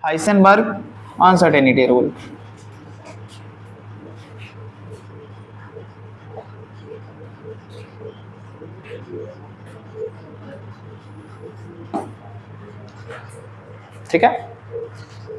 Heisenberg uncertainty rule. ठीक है,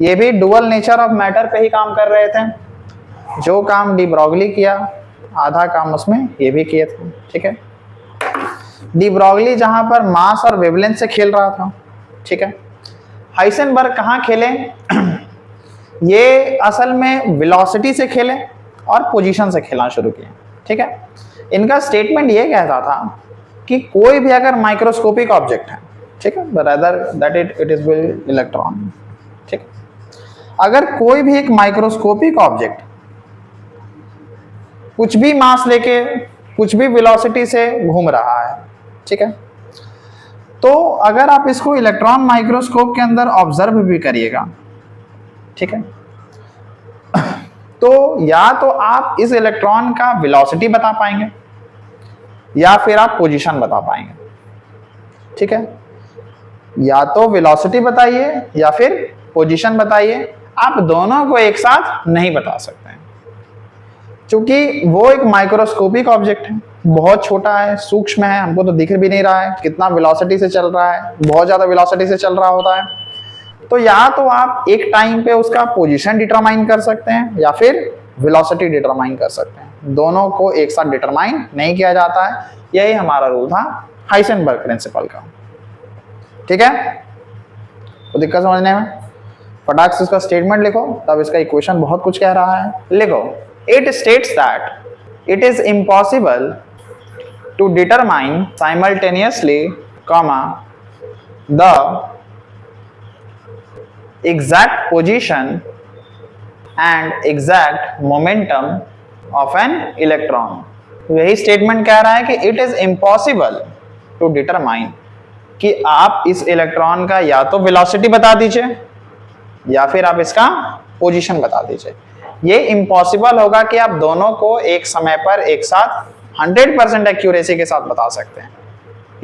ये भी डुअल नेचर ऑफ मैटर पे ही काम कर रहे थे। जो काम डी ब्रॉगली किया, आधा काम उसमें ये भी किए थे। ठीक है, डी ब्रॉगली जहां पर मास और वेवलेंथ से खेल रहा था। ठीक है, हाइसेनबर्ग कहाँ खेले? ये असल में वेलोसिटी से खेले और पोजीशन से खेलना शुरू किया। ठीक है, इनका स्टेटमेंट ये कहता था कि कोई भी अगर माइक्रोस्कोपिक ऑब्जेक्ट है, ठीक है, rather that it is electron. ठीक, अगर कोई भी एक माइक्रोस्कोपिक ऑब्जेक्ट कुछ भी मास लेके कुछ भी वेलोसिटी से घूम रहा है, ठीक है, तो अगर आप इसको इलेक्ट्रॉन माइक्रोस्कोप के अंदर ऑब्जर्व भी करिएगा, ठीक है, तो या तो आप इस इलेक्ट्रॉन का वेलोसिटी बता पाएंगे या फिर आप पोजीशन बता पाएंगे। ठीक है, या तो वेलोसिटी बताइए या फिर पोजीशन बताइए, आप दोनों को एक साथ नहीं बता सकते हैं, क्योंकि वो एक माइक्रोस्कोपिक ऑब्जेक्ट है, बहुत छोटा है, सूक्ष्म है, हमको तो दिख भी नहीं रहा है कितना वेलोसिटी से चल रहा है, बहुत ज्यादा वेलोसिटी से चल रहा होता है। तो या तो आप एक टाइम पे उसका पोजीशन डिटरमाइन कर सकते हैं या फिर वेलोसिटी डिटरमाइन कर सकते हैं, दोनों को एक साथ डिटरमाइन नहीं किया जाता है। यही हमारा रूल था हाइसेनबर्ग प्रिंसिपल का। ठीक है, तो दिक्कत समझने में? फटाक से इसका स्टेटमेंट लिखो, तब इसका इक्वेशन बहुत कुछ कह रहा है। लिखो, it states that it is impossible to determine simultaneously the exact position and exact momentum of an electron। यही स्टेटमेंट कह रहा है कि it is impossible to determine, कि आप इस इलेक्ट्रॉन का या तो वेलोसिटी बता दीजिए या फिर आप इसका पोजीशन बता दीजिए। ये इम्पॉसिबल होगा कि आप दोनों को एक समय पर एक साथ 100% एक्यूरेसी के साथ बता सकते हैं,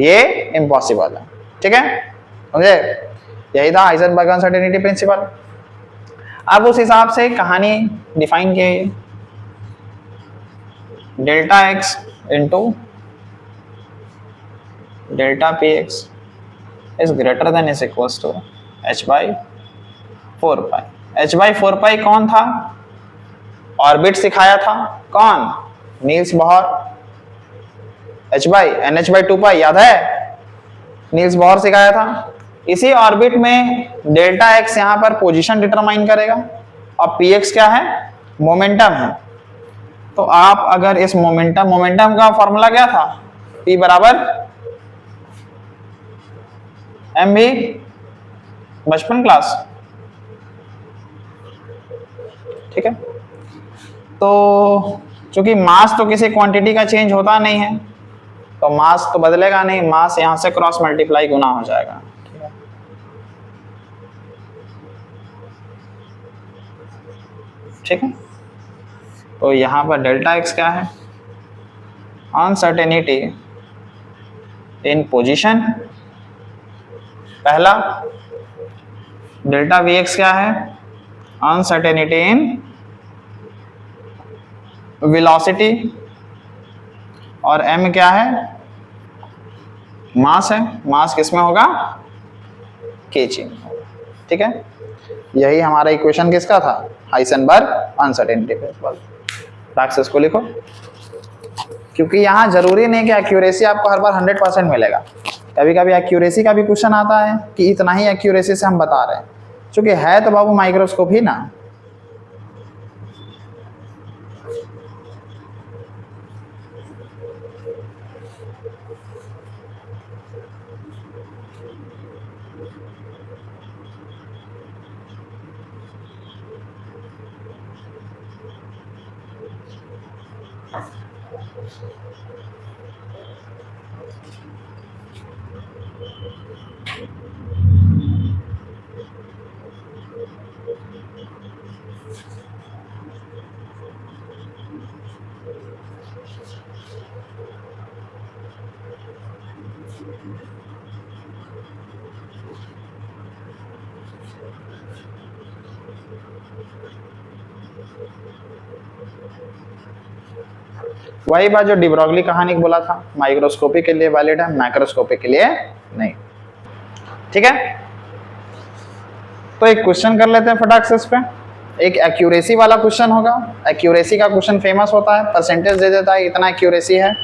ये इम्पॉसिबल है। ठीक है, समझे? यही था हाइसेनबर्ग अनसर्टेनिटी प्रिंसिपल। अब उस हिसाब से कहानी डिफाइन की, delta X into delta P X is greater than is equals to h by 4 pi. h by 4 pi कौन था? ऑर्बिट सिखाया था कौन? Niels Bohr. h by nh by 2 pi याद है? नील्स बोहर सिखाया था। इसी ऑर्बिट में डेल्टा एक्स यहां पर पोजीशन डिटरमाइन करेगा और पी एक्स क्या है? मोमेंटम है। तो आप अगर इस मोमेंटम का फॉर्मूला क्या था? P बराबर एम भी बचपन क्लास। ठीक है, तो चूंकि मास तो किसी क्वांटिटी का चेंज होता नहीं है, तो मास तो बदलेगा नहीं, मास यहां से क्रॉस मल्टीप्लाई गुना हो जाएगा। ठीक है, तो यहां पर डेल्टा एक्स क्या है? अनसर्टेनिटी इन पोजीशन पहला। डेल्टा वी एक्स क्या है? Uncertainty in velocity. और एम क्या है? मास है। मास किसमें होगा? केजी। ठीक है, यही हमारा इक्वेशन किसका था? Heisenberg uncertainty principle. डाक्सेस को लिखो, क्योंकि यहाँ जरूरी नहीं कि एक्यूरेसी आपको हर बार 100% मिलेगा। कभी कभी एक्यूरेसी का भी क्वेश्चन आता है कि इतना ही एक्यूरेसी से हम बता रहे हैं, क्योंकि है तो बाबू माइक्रोस्कोप ही ना। वही बात जो डिब्रोगली कहानी बोला था, माइक्रोस्कोपी के लिए वैलिड है, मैक्रोस्कोपी के लिए नहीं। ठीक है, तो एक क्वेश्चन कर लेते हैं फटाक से इस पे। एक एक्यूरेसी वाला क्वेश्चन होगा, एक्यूरेसी का क्वेश्चन फेमस होता है, परसेंटेज दे देता है इतना एक्यूरेसी है,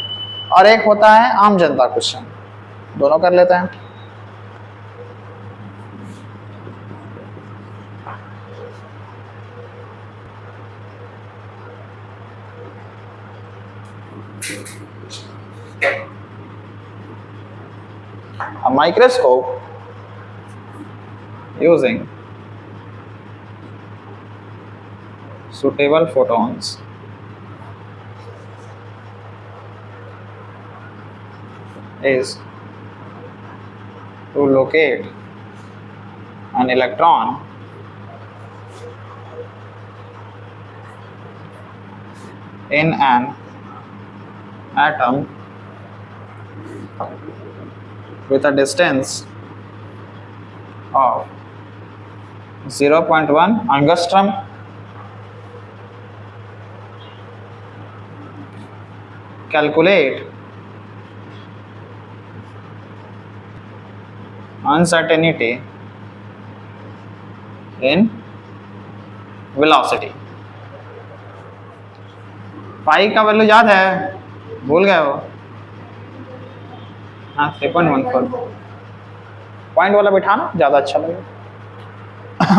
और एक होता है आम जनता क्वेश्चन, दोनों कर लेते हैं। A microscope using suitable photons is to locate an electron in an atom with a distance of 0.1 angstrom calculate uncertainty in velocity। पाई का वैल्यू याद है, भूल गए हो? हाँ 3.14 पॉइंट वाला बिठाना ज़्यादा अच्छा लगेगा।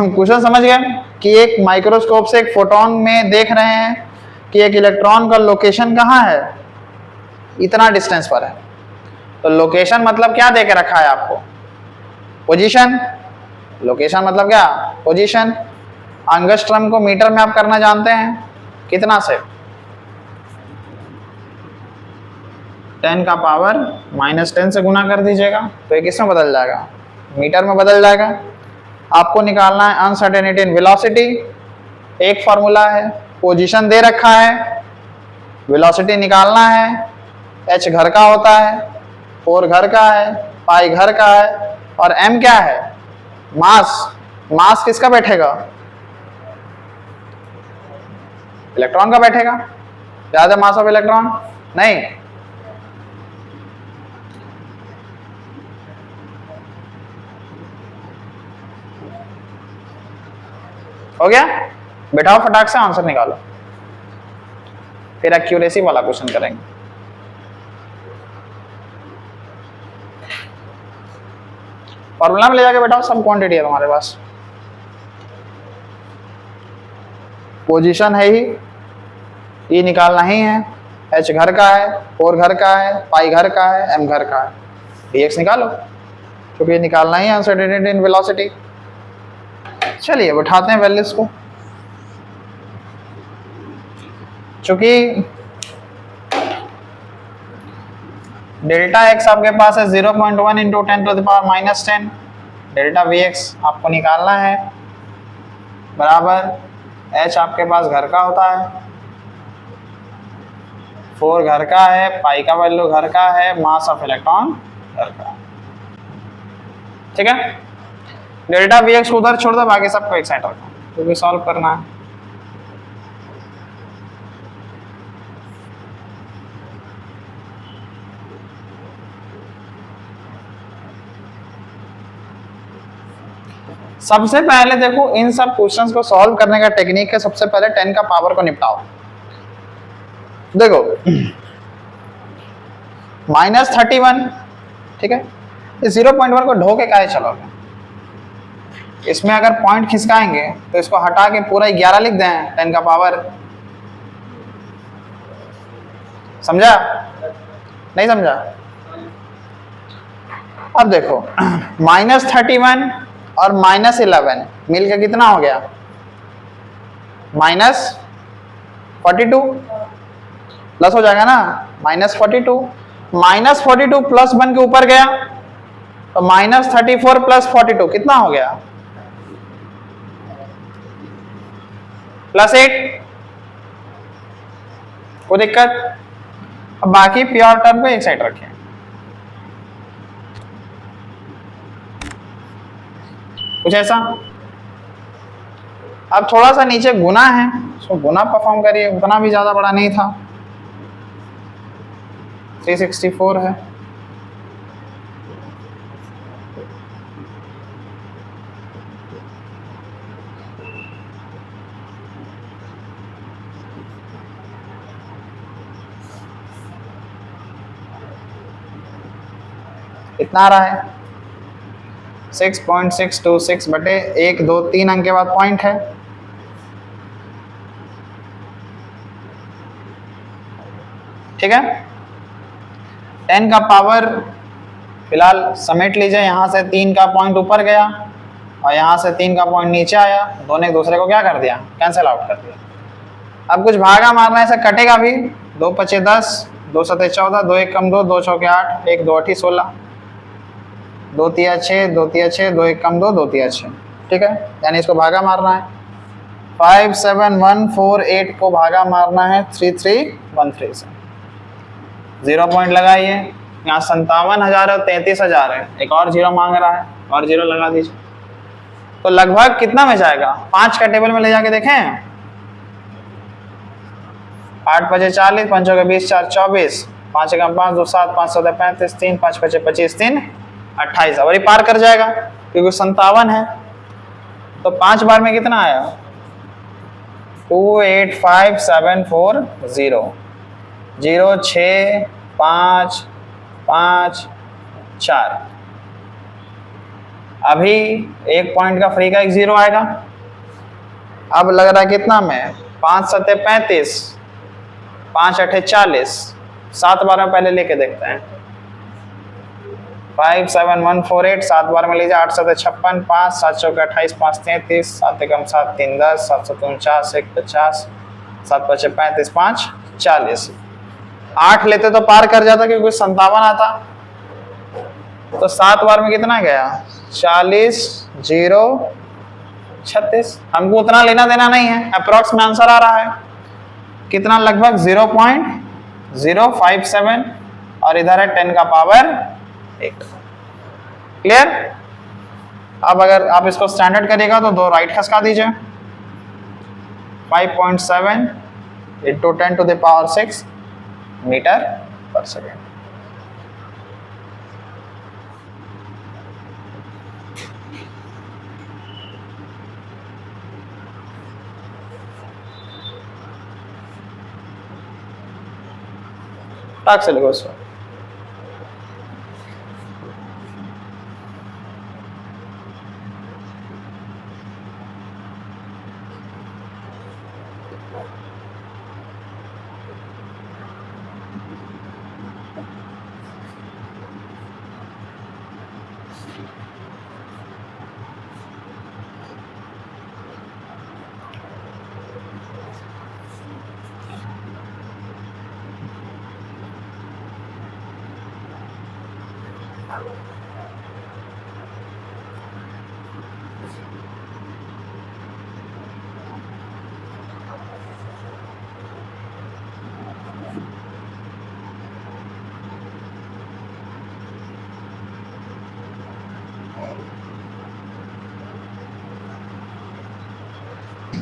क्वेश्चन समझ गए कि एक माइक्रोस्कोप से एक फोटोन में देख रहे हैं कि एक इलेक्ट्रॉन का लोकेशन कहाँ है, इतना डिस्टेंस पर है। तो लोकेशन मतलब क्या दे के रखा है आपको? पोजीशन। लोकेशन मतलब क्या? पोजीशन। एंगस्ट्रम को मीटर में आप करना जानते हैं, कितना से? 10 का पावर -10 से गुना कर दीजिएगा तो ये किसमें बदल जाएगा? मीटर में बदल जाएगा। आपको निकालना है अनसर्टेनिटी इन वेलोसिटी। एक फार्मूला है, पोजीशन दे रखा है, वेलोसिटी निकालना है। h घर का होता है, 4 घर का है, पाई घर का है, और m क्या है? मास। मास किसका बैठेगा? इलेक्ट्रॉन का बैठेगा। याद है मास ऑफ इलेक्ट्रॉन? नहीं। हो गया? बैठाओ फटाक से आंसर निकालो, फिर एक्यूरेसी वाला क्वेश्चन करेंगे। फॉर्मूला में ले जाके बैठाओ, सब क्वांटिटी है तुम्हारे पास। पोजीशन है ही, ई निकालना ही है, h घर का है, 4 घर का है, पाई घर का है, m घर का है, dx निकालो, क्योंकि निकालना ही है अनसर्टेनिटी इन वेलोसिटी। चलिए बैठाते हैं वैल्यूज को। चूंकि डेल्टा x आपके पास है 0.1 इंटू 10⁻⁻10, डेल्टा vx आपको निकालना है बराबर h आपके पास घर का होता है, 4 घर का है, पाई का वैल्यू घर का है, मास ऑफ इलेक्ट्रॉन घर का। ठीक है, डेल्टा vx को उधर छोड़ दो, बाकी सबको एक साइड रखो क्योंकि सॉल्व करना है। सबसे पहले देखो इन सब क्वेश्चंस को सॉल्व करने का टेक्निक है, सबसे पहले 10 का पावर को निपटाओ। देखो -31, ठीक है, इस 0.1 को ढो के काहे चलोगे? इसमें अगर पॉइंट खिसकाएंगे तो इसको हटा के पूरा 11 लिख दें 10 का पावर। समझा? नहीं समझा? अब देखो -31 और -11 मिलकर कितना हो गया? -42 प्लस हो जाएगा ना, -42 -42 प्लस 1 के ऊपर गया तो -34 प्लस 42 कितना हो गया? +8। कोई दिक्कत? अब बाकी प्योर टर्म को एक साइड रखें। कुछ ऐसा अब थोड़ा सा नीचे गुना है, उसको गुना परफॉर्म करिए, उतना भी ज़्यादा बड़ा नहीं था, 364 है। कितना आ रहा है? 6.626 बटे 1 2 3 अंक के बाद पॉइंट है, ठीक है। 10 का पावर फिलहाल समेट लीजिए, यहाँ से 3 का पॉइंट ऊपर गया और यहाँ से 3 का पॉइंट नीचे आया, दोनों एक दूसरे को क्या कर दिया? कैंसिल आउट कर दिया। अब कुछ भागा मारना है, ऐसे कटेगा भी। 2 पचे 10, 2 सते 14, 2 एक कम 2, 2 चौके 8, 1 2 8 16, 2 तिया 6, 2 तिया 6, 2 एक कम 2, 2 तिया 6, ठीक है। यानी इसको भागा मारना है। 57148 को भागा मारना है 3313 से। 0 पॉइंट लगाइए, यहाँ 57,000 और 33,000 है, एक और 0 मांग रहा है, और 0 लगा दीजिए। तो लगभग कितना में जाएगा? 5 का टेबल में ले जाके देखें। 8 पचे 40, 5 के 20, 4 24, 5 का 5, 2 7, 5 7 35, 3 5 पचे 25, 3 28, और ये पार कर जाएगा क्योंकि 57 है। तो 5 बार में कितना आया? 285740, 0 6 5 5 4। अभी 1 पॉइंट का फ्री का एक 0 आएगा। अब लग रहा है कितना में? 5 सते 35, 5 अठे 40, 7 बार में पहले लेके देखते हैं। 57148, 7 बार में लीजिए। 8 सते 56, 5 7 चौके 28, 5 33, 7 एकम 7 3 10, 7 सत 49, 1 50, 7 पचे 35, 5 40। 8 लेते तो पार कर जाता क्योंकि 57 आता। तो 7 बार में कितना गया? 40 0 36। हमको उतना लेना देना नहीं है, अप्रॉक्स में आंसर आ रहा है कितना? लगभग 0.057, और इधर है 10 का पावर 1। क्लियर? अब अगर आप इसको स्टैंडर्ड करिएगा तो 2 राइट खसका दीजिए। 5.7 into 10 to the power 6 metre पर सेकेंड। टाक से लिखो इसको।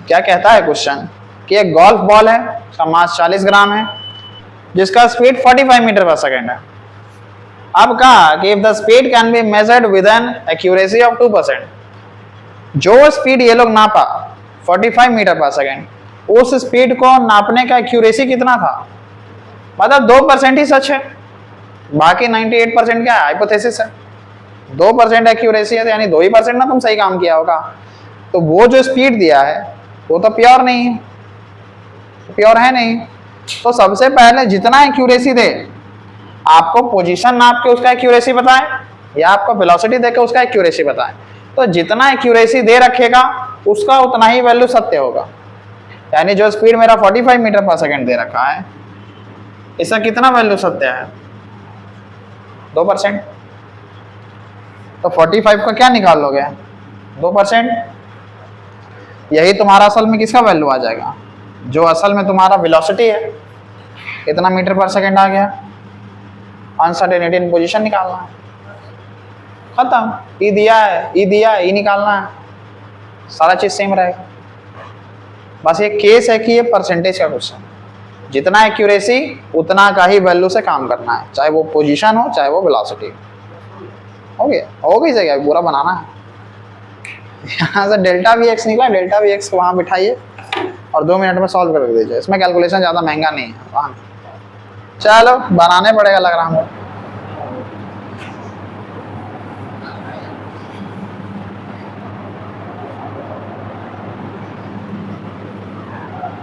क्या कहता है क्वेश्चन कि एक गोल्फ बॉल है, उसका मास 40 ग्राम है, जिसका स्पीड 45 मीटर पर सेकेंड है। अब कहा कि if the speed can be measured with an accuracy of 2%, जो स्पीड ये लोग नापा 45 मीटर पर सेकेंड, उस स्पीड को नापने का एक्यूरेसी कितना था? मतलब 2% ही सच है, बाकी 98% क्या है? हाइपोथेसिस है। 2% एक्यूरेसी है, यानी 2% ना तुम सही काम किया होगा। तो वो जो स्पीड दिया है वो तो प्योर नहीं है, प्योर है नहीं। तो सबसे पहले जितना एक्यूरेसी दे, आपको पोजीशन नाप के उसका एक्यूरेसी बताएं या आपको वेलोसिटी दे के उसका एक्यूरेसी बताएं, तो जितना एक्यूरेसी दे रखेगा उसका उतना ही वैल्यू सत्य होगा। यानी जो स्पीड मेरा 45 मीटर पर सेकेंड दे रखा है, इसका कितना वैल्यू सत्य है? 2%। तो 45 का क्या निकाल लोगे? 2%। यही तुम्हारा असल में किसका वैल्यू आ जाएगा? जो असल में तुम्हारा वेलोसिटी है, कितना मीटर पर सेकेंड आ गया। अनसर्टेनिटी इन पोजीशन निकालना है, खत्म। ई दिया है, ई दिया है, ई निकालना है, सारा चीज सेम रहेगा। बस ये केस है कि ये परसेंटेज का क्वेश्चन, जितना एक्यूरेसी उतना का ही वैल्यू से काम करना है, चाहे वो पोजीशन हो चाहे वो वेलोसिटी हो गया। हो गई जगह पूरा बनाना है। यहाँ से डेल्टा वी एक्स निकला, डेल्टा वी एक्स को वहाँ बिठाइए और 2 मिनट में सॉल्व कर दीजिए। इसमें कैलकुलेशन ज़्यादा महंगा नहीं है वहाँ। चलो बनाने पड़ेगा लग रहा हमको।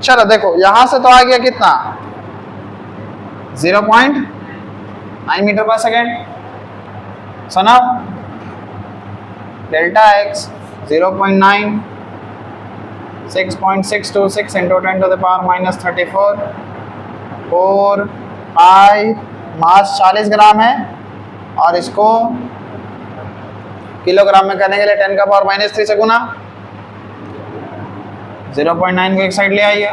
चलो देखो यहां से तो आ गया कितना 0.9 मीटर पर सेकेंड। सुना delta X 0.9 6.626 into 10 to the power minus 34 4 pi mass 40 gram है और इसको किलोग्राम में करने के लिए 10 का पावर माइनस 3 से गुना। 0.9 को एक साइड ले आइए।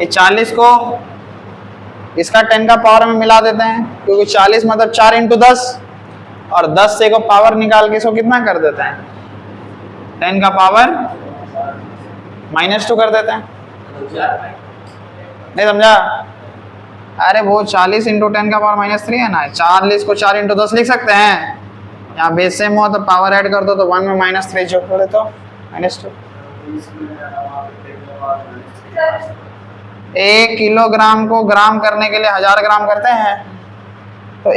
ये 40 को इसका 10 का पावर में मिला देते हैं, क्योंकि 40 मतलब 4 इंटू 10 और 10 से को पावर निकाल के इसको कितना कर देते हैं 10 का पावर -2 कर देते हैं। नहीं समझा? अरे वो 40 इंटू 10 का पावर -3 है ना, 40 को 4 इंटू 10 लिख सकते हैं। यहाँ बेस सेम हो तो पावर ऐड कर दो तो 1 में -3 जोड़ दो तो -2। 1 किलोग्राम को ग्राम करने के लिए 1000 ग्राम करते हैं, तो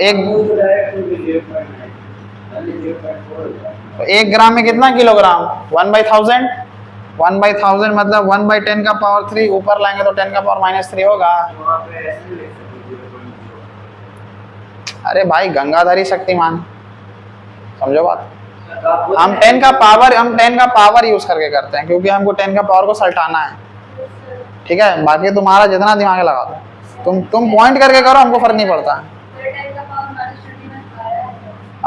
1 ग्राम में कितना किलोग्राम 1/1000। 1/1000 मतलब 1/10 का पावर 3 ऊपर लाएंगे तो 10 का पावर -3 होगा। अरे भाई गंगाधरी शक्तिमान, समझो बात। हम 10 का पावर यूज करके करते हैं क्योंकि हमको 10 का पावर को सल्टाना है, ठीक है। बाकी तुम्हारा जितना दिमाग लगा दो, तुम पॉइंट करके करो, हमको फर्क नहीं पड़ता।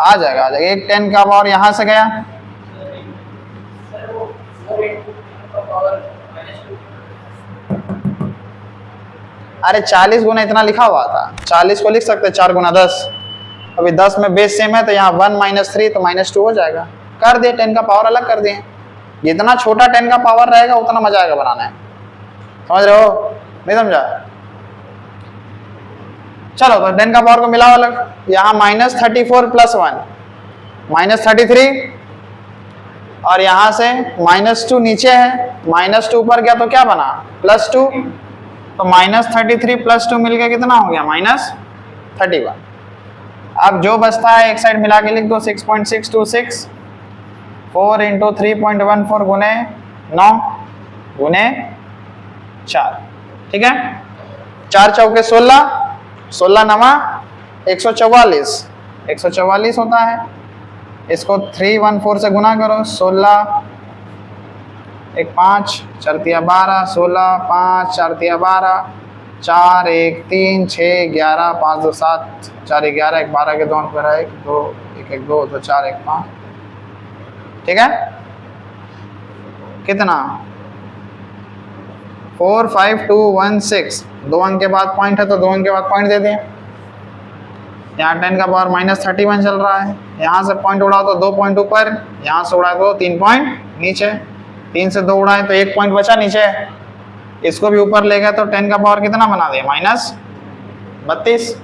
आ जाएगा एक 10 का पावर यहाँ से गया, अरे 40 गुना इतना लिखा हुआ था, 40 को लिख सकते 4 गुना 10। अभी 10 में बेस सेम है तो यहाँ 1 -3 तो -2 हो जाएगा। कर दिए 10 का पावर अलग कर दिए। जितना छोटा 10 का पावर रहेगा उतना मजा आएगा बनाने में, समझ रहे हो? नहीं समझा? चलो तो 10 का पावर को मिलाओ अलग। यहाँ -34 + 1 -33 और यहाँ से -2 नीचे है, -2 ऊपर गया तो क्या बना +2, तो -33 + 2 मिलकर कितना हो गया -31। अब जो बचता है एक साइड मिला के लिख दो 6.626 4 इंटू 3.14 गुने 9 गुने 4, ठीक है। 4 चौके 16, 16 नवा 144 होता है। इसको 314 से गुना करो, 16 1 5 4 3 12 16 5 4 3 12 4 1 3 6 11 5 2 7 4 1 11 1 12 के 2 अंक पर 1 2 1 1 2 2 4 1 5, ठीक है। कितना 4 5 2 1 6, 2 अंक के बाद पॉइंट है तो 2 अंक के बाद पॉइंट दे दिए। यहाँ 10 का पावर -31 चल रहा है, यहाँ से पॉइंट उड़ाओ तो 2 पॉइंट ऊपर, यहाँ से उड़ाओ तो 3 पॉइंट नीचे। 3 से 2 उड़ाए तो 1 पॉइंट बचा नीचे, इसको भी ऊपर ले गए तो 10 का पावर कितना बना दिया -32।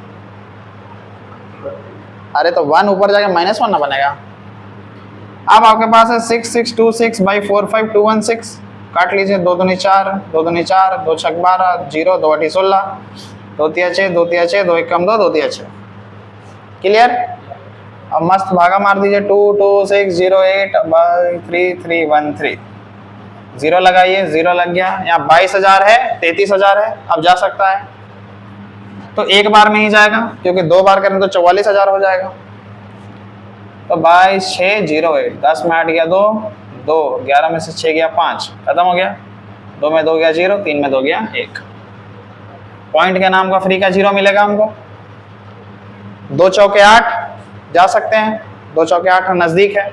अरे तो 1 ऊपर जाके -1 ना बनेगा। अब आपके पास है 6626/4521 काट लीजिए, 2 दूनी 4 2 दूनी 4 2 छक 12 0 2 8 16 2 3 6 2 3 6 2 1 कम 2 2 3 6, क्लियर। अब मस्त भागा मार दीजिए 22608/3313 0 लगाइए, 0 लग गया। यहाँ 22,000 है 33,000 है, अब जा सकता है तो एक बार में ही जाएगा क्योंकि 2 बार करें तो 44,000 हो जाएगा। तो 22608 10 में 8 गया 2 2 11 में से 6 गया 5, खत्म हो गया। 2 में 2 गया 0, 3 में 2 गया 1। पॉइंट के नाम का फ्री का 0 मिलेगा हमको। 2 चौके 8 जा सकते हैं, 2 चौके 8 नजदीक है।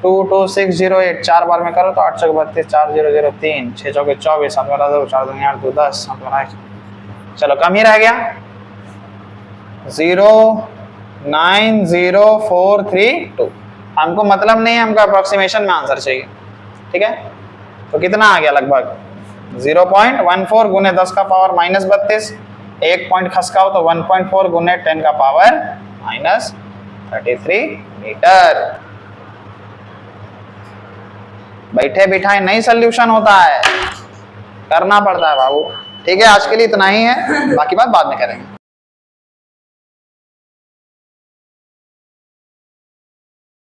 22608 4 बार में करो तो 8 चौके 32 4 0 0 3 6 चौके 24 7 वाला 2 4 2 8 2 10 7 वाला 1। चलो कम ही रह गया 0 90432। हमको मतलब नहीं है, हमको अप्रोक्सीमेशन में आंसर चाहिए। ठीक है, तो कितना आ गया लगभग 0.14 गुने 10 का पावर -32, एक पॉइंट खसका हो तो 1.4 गुने 10 का पावर -33 मीटर। बैठे बिठाए नहीं सोल्यूशन होता है, करना पड़ता है बाबू। ठीक है, आज के लिए इतना ही है, बाकी बात बाद में करेंगे।